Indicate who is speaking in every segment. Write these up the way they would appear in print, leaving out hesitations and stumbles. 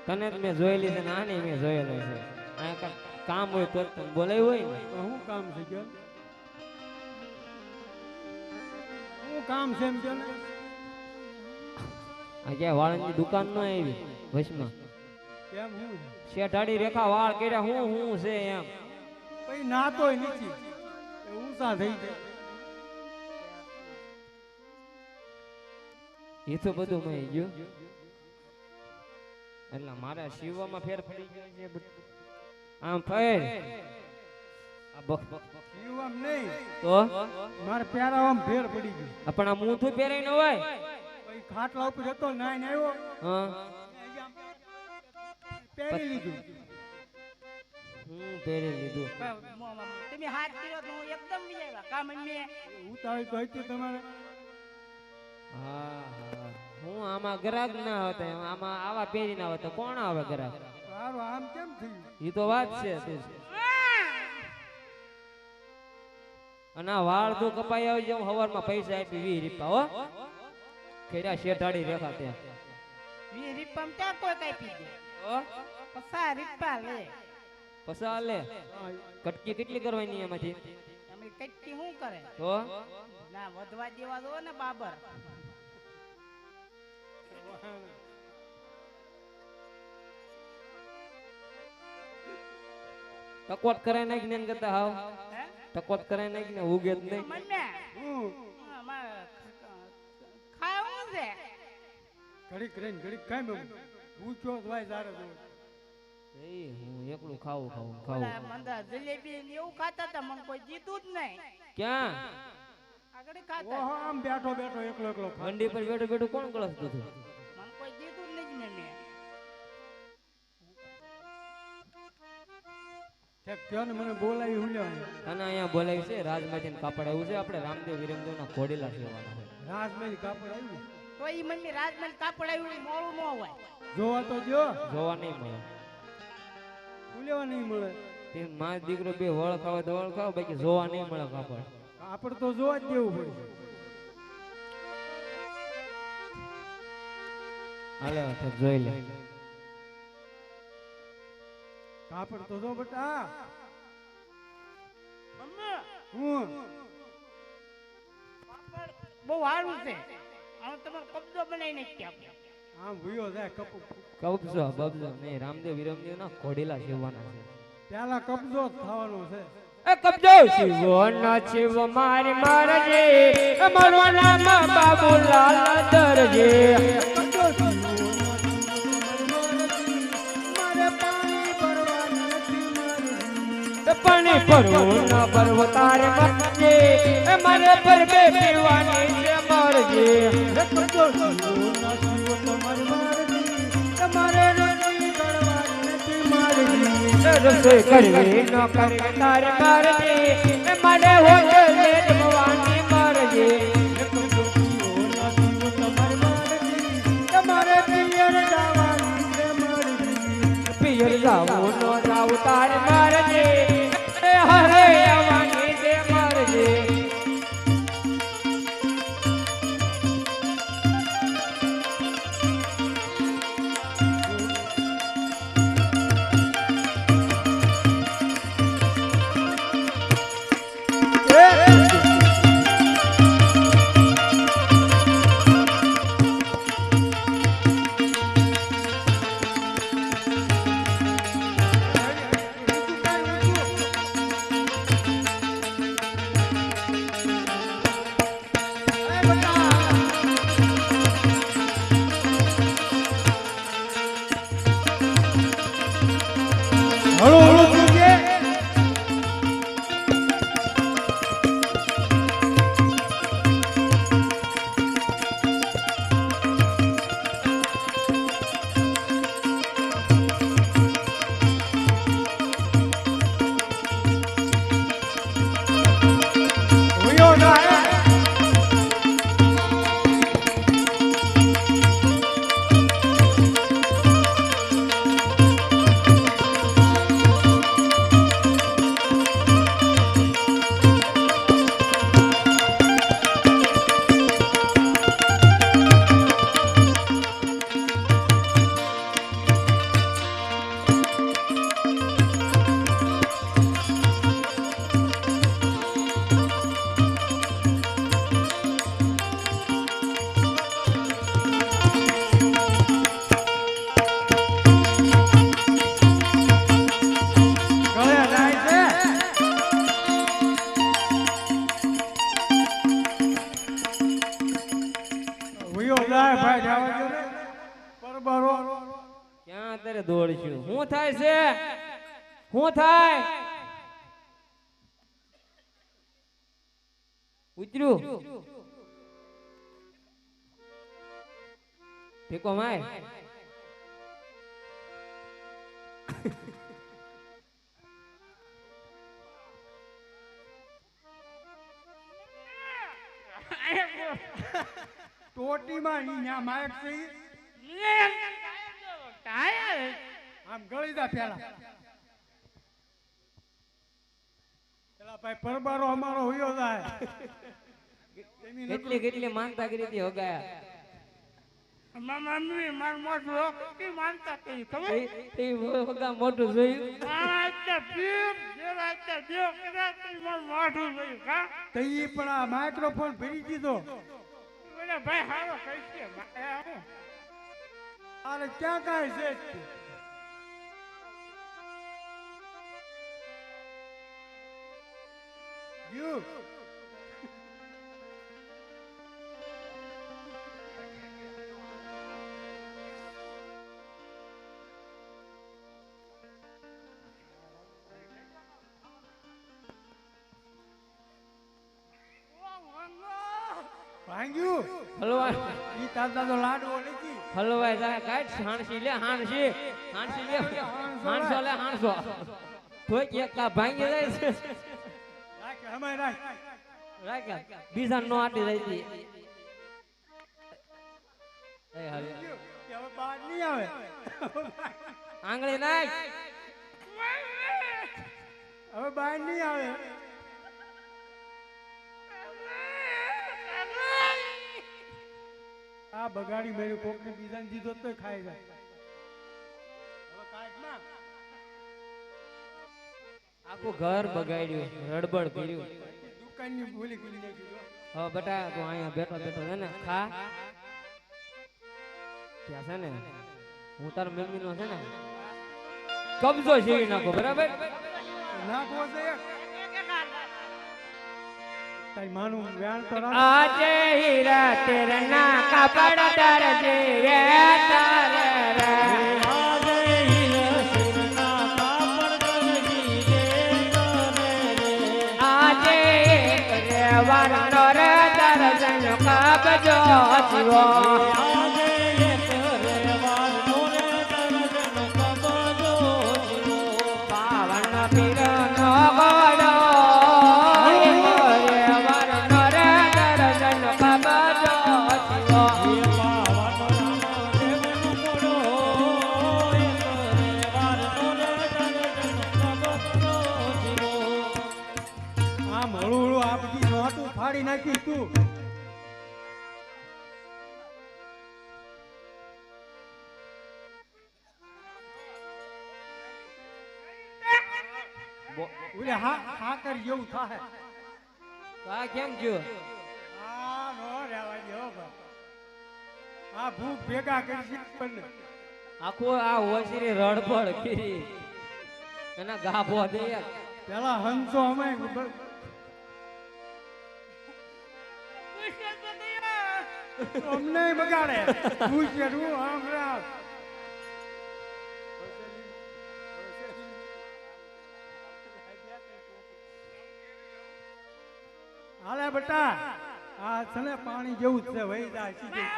Speaker 1: તને જ મેં જોયેલી છે ને આને મેં જોયેલો છે. આ કામ હોય તો તને બોલાવ્યું હોય ને.
Speaker 2: શું કામ છે કે શું કામ છે એમ કે
Speaker 1: આ ક્યાં વાળની દુકાન ન આવી વચમાં
Speaker 2: કેમ હું
Speaker 1: શેઠાડી રેખા વાળ કર્યા હું છે એમ
Speaker 2: પછી નાતોય નથી એ ઊંચા થઈ જાય.
Speaker 1: એ તો બધું મેં ગયું એટલે મારા શિવમાં ફેર પડી ગયો છે આમ ફેર
Speaker 2: જીવ આમ નહીં
Speaker 1: તો
Speaker 2: મારે પ્યારા આમ ફેર પડી ગયું.
Speaker 1: પણ આ મૂઠું પહેરાય ન હોય
Speaker 2: પછી ખાટલા ઉપર હતો નાઈને આવ્યો
Speaker 1: હા
Speaker 2: પહેરી લીધું.
Speaker 1: પહેરી લીધું.
Speaker 3: તમે હાથ કર્યો તો હું એકદમ વિજાવ્યા કા મમ્મી
Speaker 2: ઉતાવળ તો હતી તમારે.
Speaker 1: હા હા હું આમાં ગ્રાહક ના હતા આમાં આવા પહેરી ના હોતા કોણ આવે ગ્રાહક
Speaker 2: સારું આમ કેમ થયું?
Speaker 1: એ તો વાત છે અને આ વાળ તો કપાઈ આવી જાવ હવારમાં પૈસા આપી 20 રૂપિયા હો કર્યા શેઠાડી રેખા ત્યાં
Speaker 3: 20 રૂપિયા ત્યાં કોઈ કાપી દે પસા રૂપિયા લે
Speaker 1: પસા લે કટકી કેટલી કરવાની એમાંથી
Speaker 3: તમે કટકી શું કરે
Speaker 1: તો
Speaker 3: ના વધવા દેવા દો ને બાબર
Speaker 1: તકોટ કરાય નાખી ને કરતા હાવ તકોટ કરાય નાખી ને ઉગે જ નહીં
Speaker 3: મમ્મી ખાવું છે
Speaker 2: ઘડીક રહીને ઘડીક કાંઈ મેં પૂછ્યો તો ભાઈ તારે તો
Speaker 1: હું એકલું ખાવું
Speaker 3: ઓલા મંદા જલેબી ને એવું ખાતા હતા મને કોઈ જીતું જ નહીં
Speaker 1: ક્યાં
Speaker 3: આગળ ખાતા
Speaker 2: ઓહો આમ બેઠો બેઠો એકલો એકલો ખા.
Speaker 1: મંડી પર બેઠું બેઠું કોણ કળસતું હતું
Speaker 3: મને કોઈ જીતું જ નહીં ને
Speaker 2: ઠેક થયો ને મને બોલાવી હું લેવાનું.
Speaker 1: અને અહીંયા બોલાવી છે રાજમાંથી કાપડ આવ્યું છે આપણે રામદેવ વિરમદેવ ના ઘોડેલા સેવાના હોય
Speaker 2: રાજમહેલ કાપડ આવ્યું
Speaker 3: તો ઈ મમ્મી રાજમહેલ કાપડ આવ્યું મોળું ન હોય
Speaker 2: જોવા તો જો
Speaker 1: જોવા નહીં મળે
Speaker 2: હું લેવા નહીં મળે.
Speaker 1: તે માં દીકરો બે વળ ખાવે તો વળ ખાવ બાકી જોવા નહીં મળે કાપડ
Speaker 2: કાપડ તો જોવા જ દેવું પડશે.
Speaker 1: હાલે તો જોઈ લે
Speaker 2: કાપડ તો જો બટા
Speaker 3: મમ્મી
Speaker 2: હું
Speaker 3: કાપડ બહુ સારું છે હવે તમારો કબજો બનાવી નાખી આપણે
Speaker 2: આમ ભૂયો જાય કપડું
Speaker 1: કબજો બબજો નહીં રામદેવ વિરમદેવ ના ઘોડેલા સેવાના છે
Speaker 2: પેલા કબજો જ થવાનો છે.
Speaker 1: એ કબજો શિવો ના શિવ મારી મારજે અમારો નામ બાબુલાલ દરજે
Speaker 2: કબજો મારે પાણી ભરવાનું નથી મારે.
Speaker 1: પાણી ભરવું ના ભરવો તારે મરજે એ મારે પર બે પીવાની છે મરજે
Speaker 2: કબજો ના જીવો તમારે મારજી તમારે રોટી કરવાની નથી મારજી.
Speaker 1: રસોઈ કરવી ન કરવી તારે મરજે એ મારે હોય ભવાની મરજે
Speaker 2: તમારે પિયર જવાની છે મારજી.
Speaker 1: પિયર જાવું ન જાવું તારે મરજે હરે આવવાની છે મરજે
Speaker 2: હળો હળો પૂછે ભૂયો ના
Speaker 1: ક્યાં તારે દોડશું શું થાય છે શું થાય ઉતર્યું ઠીકો માય
Speaker 2: ટોટીમાં ઈ ન્યા માયક છે ઈ. આમ ગળી જા પેલા પેલા ભાઈ પરબારો અમારો હોયો જાય
Speaker 1: કેટલી કેટલી માનતા કરી હતી હગાયા
Speaker 3: મમ્મી માર મોઢું કેટલી માનતા કરી ખબર
Speaker 1: એ હગા મોટું જોયું
Speaker 3: મોઢું જોયું કા
Speaker 2: તો ઈ પણ આ માઇક્રોફોન ભરી દીધો
Speaker 3: ભાઈ હારો કઈ
Speaker 2: અરે ક્યાં કાંઈ છે યુ ભાંગ્યું
Speaker 1: હલવા
Speaker 2: ઈ તાતા તો લાડવો નથી
Speaker 1: હલવાય જાય કાઢ હાણસી લે હાણસી હાણસી લે હાણસો લે હાણસો તોય એક કા ભાંગી જાય છે
Speaker 2: રાખ અમે રાખ
Speaker 1: રાખ્યા બીજા નો આટી જાય છે એ હવે
Speaker 2: કે હવે બહાર નહીં આવે
Speaker 1: આંગળી નાખ
Speaker 2: હવે બહાર નહીં આવે આ બગાડી મેરું કોકને બીજાને દીધો તોય ખાઈ જાય હવે કાઢ ના
Speaker 1: આખું ઘર બગાડ્યું રડબડ કર્યું
Speaker 2: દુકાનની ભૂલી કરી નાખી
Speaker 1: હવે બેટા તું અહીંયા બેઠો બેઠો છે ને ખા ત્યાં છે ને હું તાર મમ્મી નો છે ને કબજો છેડી નાખો બરાબર
Speaker 2: નાખવો છે એક તારી માનું વ્યાણ તો રાખ
Speaker 1: આજે હીરા તેરના કાપડ દરજે વે તારે રે આજે હીરા તેરના કાપડ દરજે આજે રેવાનો રે દર્શન કબજો જીવો આજે રેવાનો રે દર્શન કબજો જીવો પાવન પીરનો ગોડો
Speaker 2: ફાડી નાખી તું ઓલે હા કર જેવું થાય
Speaker 1: આ કેમ જો
Speaker 2: આ નો રહેવા દે હો ભાઈ આ ભૂખ ભેગા કરી પણ
Speaker 1: આખો આ હોશરી રડપડ કરી એના ગાભો દે
Speaker 2: પેલા હંસો અમે અમને બગાડે પૂછ્યું હમણાં હાલે બેટા આ છે ને પાણી જેવું જ છે વહી જાય સીધું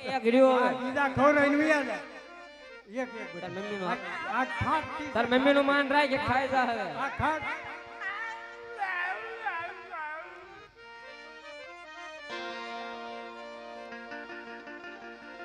Speaker 1: એક રહ્યો
Speaker 2: આ બીજા ખવડાવીને વહી જાય એક એક
Speaker 1: તાર
Speaker 2: બેટા
Speaker 1: મમ્મી નો
Speaker 2: આ ખાટ
Speaker 1: તાર મમ્મી નું માન રાખ કે ખાઈ જા હવે
Speaker 2: આ ખાટ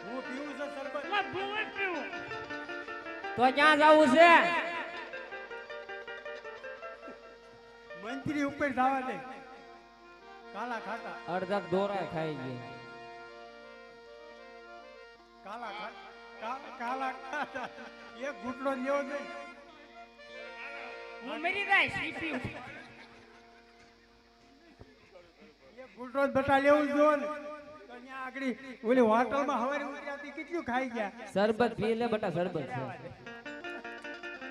Speaker 2: હું પીવું છે સરબત
Speaker 1: તો ક્યાં જવું છે
Speaker 2: મંત્રી ઉપર જવા દે કાલા ખાતા
Speaker 1: અડધા દોરા ખાઈ ગયા
Speaker 2: કાલા ખાતા કાલા ખાતા એક ઘૂંટડો લેવો દે
Speaker 3: હું મેરી રાઈ સીપી
Speaker 2: એક ઘૂંટડો જ બટા લેવું જો ને તો અહીંયા આગળ ઓલી હોટલમાં હવારે ઉતર્યાથી કેટલું ખાઈ ગયા
Speaker 1: શરબત પી લે બટા શરબત છે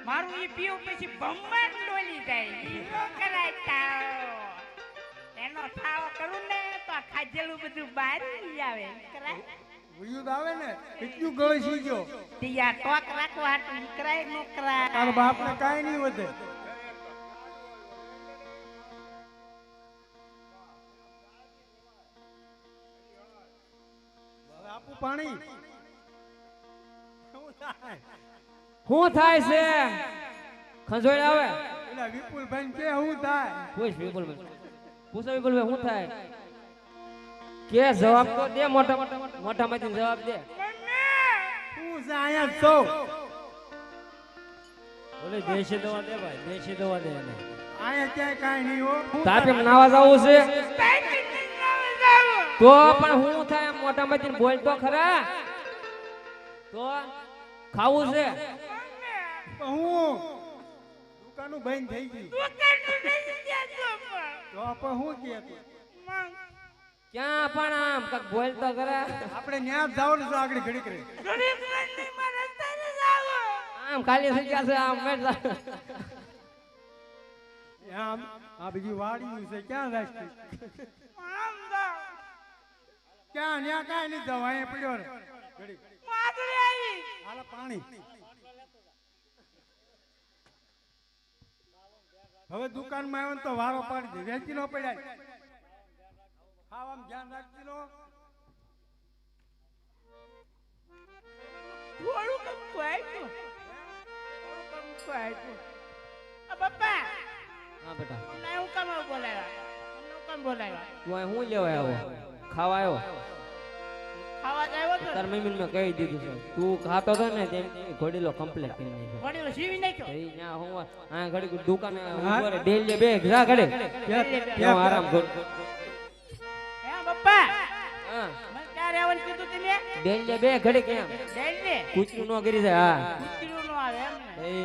Speaker 3: મારું ઈ પીવું પછી ભમર ડોલી જાય ઈ નો કરાય તાવ એનો થાવ કરું ને તો આ ખાજેલું બધું બહાર આવી આવે કરાય
Speaker 2: ઉયું તો આવે ને કેટલું ગળે સીજો
Speaker 3: તિયા ટોક રાખવા હાટુ કરાય નો કરાય
Speaker 2: તારા બાપને કાંઈ નહીં વધે હવે આપું પાણી શું થાય
Speaker 1: શું થાય છે ખંજોળ આવે
Speaker 2: પેલા વિપુલભાઈ કે શું થાય
Speaker 1: પૂછ વિપુલભાઈ પૂછો વિપુલભાઈ શું થાય કે જવાબ તો દે મોટામાંથી જવાબ દે
Speaker 2: શું છે અહીંયા સૌ
Speaker 1: ઓલે દેશી દવા દે ભાઈ દેશી દવા દે એને
Speaker 2: અહીંયા ક્યાંય કાંઈ નહીં હો
Speaker 1: તાપે નાવા જવું છે તો પણ શું થાય મોટામાંથી બોલ તો ખરા તો ખાવું છે
Speaker 2: પણ હું દુકાનું બંધ થઈ ગયું તો પણ હું કે તું
Speaker 1: ક્યાં પણ આમ કક બોલ તો ખરા
Speaker 2: આપણે ન્યા જ જવાનું છે આગળ ઘડી કરી
Speaker 1: આમ ખાલી થઈ ગયા છે આમ મેં
Speaker 2: આમ આ બીજી વાડી છે ક્યાં જાય છે ક્યાં ન્યા કાંઈ નહીં જવા અહીંયા પડ્યો રે ઘડી હાલો પાણી હવે દુકાનમાં આવ્યો ને તો વારો પાડી દે વેચી નો પડ્યા હા આમ ધ્યાન રાખતી નો
Speaker 3: પપ્પા
Speaker 1: હા બેટા
Speaker 3: હું કામ બોલાવ્યા
Speaker 1: તું અહીં હું લેવા આવ્યો ખાવા આવ્યો
Speaker 3: ખાવા આવ્યો તો
Speaker 1: તાર મમ્મીને મેં કહી દીધું છે તું ખાતો હતો ને તેમ ઘોડીલો કમ્પ્લેટ કરી નાખ્યો
Speaker 3: વડીલો સીવી નાખ્યો
Speaker 1: એ ન્યા હું આ ઘડી દુકાને ઉભો રે ડેલી બે જા ઘડે ત્યાં આરામ કર
Speaker 3: હે પપ્પા
Speaker 1: હા
Speaker 3: મને ક્યાં રહેવાનું કીધું તમે
Speaker 1: ડેલી બે ઘડે કેમ
Speaker 3: ડેલી
Speaker 1: કૂતરું નો કરી જાય હા
Speaker 3: કૂતરું નો આવે એમ ને
Speaker 1: એ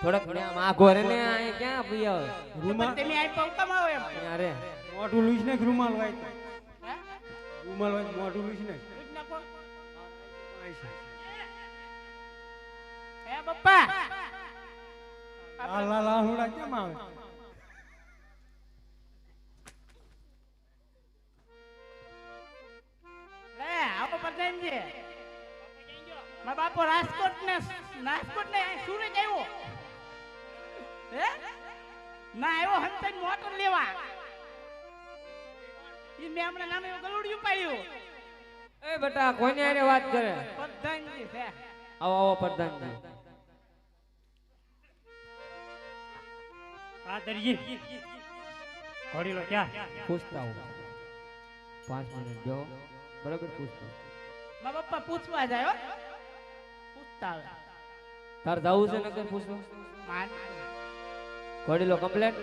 Speaker 1: થોડક ને આમ આઘો રે ને આ ક્યાં પી આવે
Speaker 2: રૂમાલ
Speaker 3: તમે આઈ પંકામ આવો એમ
Speaker 1: ત્યાં રે
Speaker 2: મોઢું લૂસ ને રૂમાલ વાય
Speaker 3: હે
Speaker 2: રૂમાલ વાય મોઢું લૂસ ને
Speaker 3: પૂછ નાખો હે પપ્પા
Speaker 2: આ લા લા હુડા કેમ આવે
Speaker 3: લે આવો પતંગજી મારા બાપો રાજકોટ ને સુરત આવ્યો હે ના આવ્યો હંતન મોટર લેવા ઈ મે હમણાં નામે ગલુડિયું પાડ્યું
Speaker 1: એ બેટા કોને આરે વાત કરે
Speaker 3: પતંગજી છે
Speaker 1: આવો આવો પ્રધાનજી
Speaker 4: આ દરજી ઘોડીલો ક્યાં
Speaker 1: પૂછતા હું 5 મિનિટ જો બરાબર પૂછતા
Speaker 3: મારા પપ્પા પૂછવા જાય હો પૂછતા આવે
Speaker 1: તાર જાવું છે નકર પૂછવા
Speaker 3: માન
Speaker 1: ઘોડીલો કમ્પ્લેટ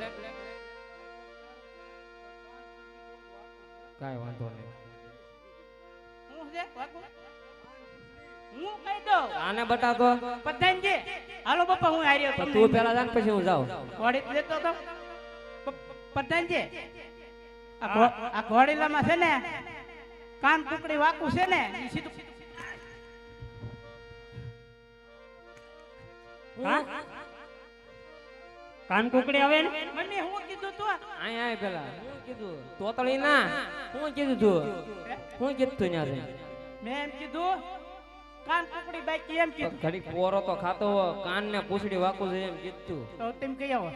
Speaker 1: કાઈ વાંધો નહીં
Speaker 3: હું છે વાકુ હું કહી દઉં
Speaker 1: આને બતાતો
Speaker 3: પતંગજી હાલો પપ્પા હું હાર્યો
Speaker 1: તો તું પેલા જાન પછી હું જાઉં
Speaker 3: ઘોડી લેતો તો પતંગજી આ ઘોડીલામાં છે ને કાન ટુકડી વાકું છે ને ઈ સીધું
Speaker 4: હા કાન કુકડી આવે ને
Speaker 3: મમ્મી હું કીધું તું
Speaker 1: આય આય પેલા હું કીધું તોતળી ના હું કીધું તું હું કીધું તું ન્યા જઈને?
Speaker 3: મેં એમ કીધું કાન ટુકડી બાકી એમ કીધું
Speaker 1: ઘડી પોરો તો ખાતો હો કાન ને પૂછડી વાકું છે એમ કીધું
Speaker 3: તો તેમ કહી આવો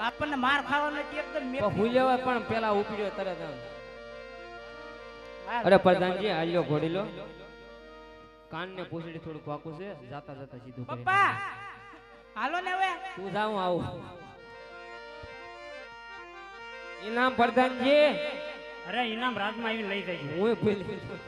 Speaker 3: આપણને માર ખાવાનો એકદમ
Speaker 1: તો હું લેવા પણ પેલા ઉપડ્યો તરત આમ. અરે પ્રધાનજી હાલ્યો ઘોડીલો કાન ને પૂછડી થોડુંક વાકું છે જાતા જાતા સીધું કરી
Speaker 3: પપ્પા હાલો ને હવે
Speaker 1: તું જાઉં આવું ઇનામ પ્રધાનજી
Speaker 4: અરે ઇનામ રાજમાં આવીને લઈ જજો
Speaker 1: હું ભૂલી ગયો.